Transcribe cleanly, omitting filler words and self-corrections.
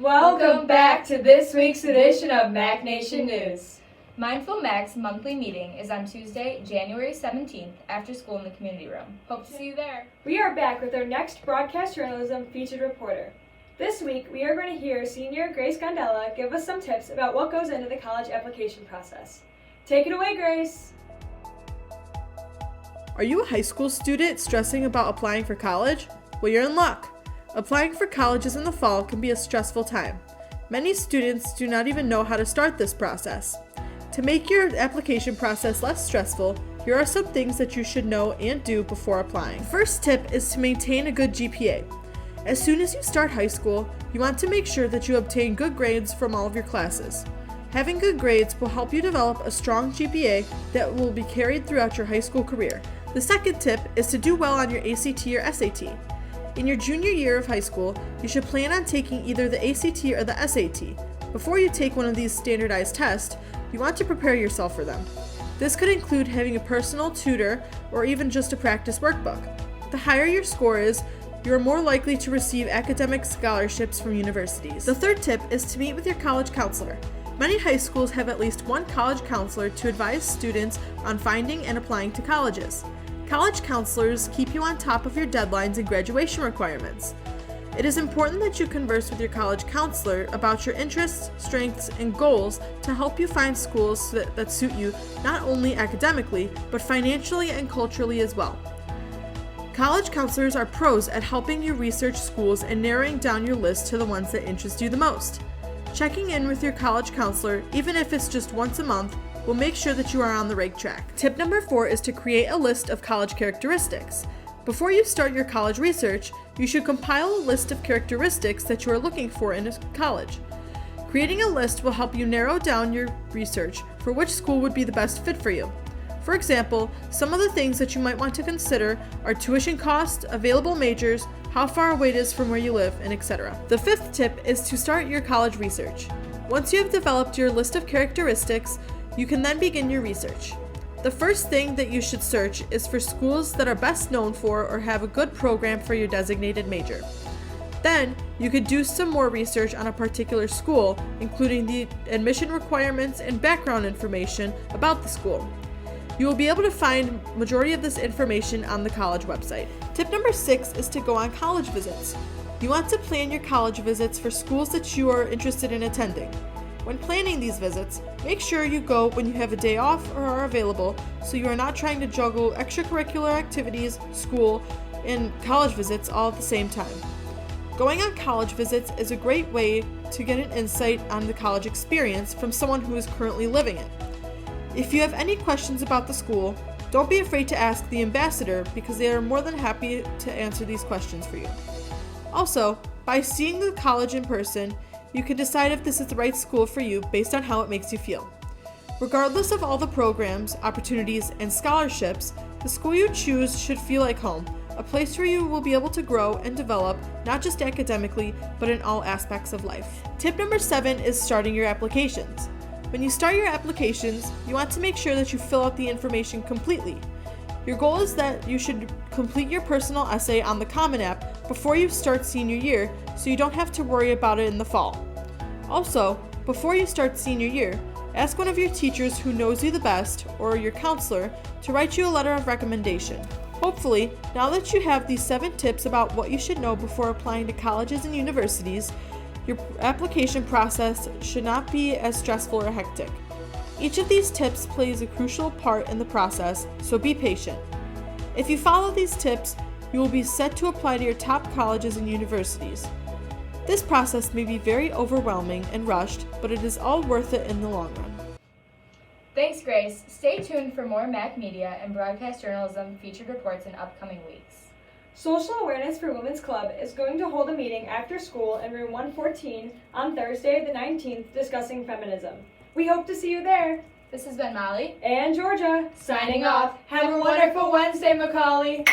Welcome back to this week's edition of Mac Nation News. Mindful Mac's monthly meeting is on Tuesday, January 17th, after school in the community room. Hope to see you there. We are back with our next broadcast journalism featured reporter. This week, we are going to hear senior Grace Gondella give us some tips about what goes into the college application process. Take it away, Grace. Are you a high school student stressing about applying for college? Well, you're in luck. Applying for colleges in the fall can be a stressful time. Many students do not even know how to start this process. To make your application process less stressful, here are some things that you should know and do before applying. First tip is to maintain a good GPA. As soon as you start high school, you want to make sure that you obtain good grades from all of your classes. Having good grades will help you develop a strong GPA that will be carried throughout your high school career. The second tip is to do well on your ACT or SAT. In your junior year of high school, you should plan on taking either the ACT or the SAT. Before you take one of these standardized tests, you want to prepare yourself for them. This could include having a personal tutor or even just a practice workbook. The higher your score is, you are more likely to receive academic scholarships from universities. The third tip is to meet with your college counselor. Many high schools have at least one college counselor to advise students on finding and applying to colleges. College counselors keep you on top of your deadlines and graduation requirements. It is important that you converse with your college counselor about your interests, strengths, and goals to help you find schools that suit you not only academically, but financially and culturally as well. College counselors are pros at helping you research schools and narrowing down your list to the ones that interest you the most. Checking in with your college counselor, even if it's just once a month, will make sure that you are on the right track. Tip number 4 is to create a list of college characteristics. Before you start your college research, you should compile a list of characteristics that you are looking for in a college. Creating a list will help you narrow down your research for which school would be the best fit for you. For example, some of the things that you might want to consider are tuition costs, available majors, how far away it is from where you live, and etc. The fifth tip is to start your college research. Once you have developed your list of characteristics, you can then begin your research. The first thing that you should search is for schools that are best known for or have a good program for your designated major. Then, you could do some more research on a particular school, including the admission requirements and background information about the school. You will be able to find majority of this information on the college website. Tip number 6 is to go on college visits. You want to plan your college visits for schools that you are interested in attending. When planning these visits, make sure you go when you have a day off or are available, so you are not trying to juggle extracurricular activities, school, and college visits all at the same time. Going on college visits is a great way to get an insight on the college experience from someone who is currently living it. If you have any questions about the school, don't be afraid to ask the ambassador because they are more than happy to answer these questions for you. Also, by seeing the college in person, you can decide if this is the right school for you based on how it makes you feel. Regardless of all the programs, opportunities, and scholarships, the school you choose should feel like home, a place where you will be able to grow and develop, not just academically, but in all aspects of life. Tip number 7 is starting your applications. When you start your applications, you want to make sure that you fill out the information completely. Your goal is that you should complete your personal essay on the Common App before you start senior year, so you don't have to worry about it in the fall. Also, before you start senior year, ask one of your teachers who knows you the best, or your counselor, to write you a letter of recommendation. Hopefully, now that you have these 7 tips about what you should know before applying to colleges and universities, your application process should not be as stressful or hectic. Each of these tips plays a crucial part in the process, so be patient. If you follow these tips, you will be set to apply to your top colleges and universities. This process may be very overwhelming and rushed, but it is all worth it in the long run. Thanks, Grace. Stay tuned for more Mac Media and broadcast journalism featured reports in upcoming weeks. Social Awareness for Women's Club is going to hold a meeting after school in room 114 on Thursday the 19th discussing feminism. We hope to see you there. This has been Molly and Georgia signing off. Have a wonderful Wednesday, Macaulay.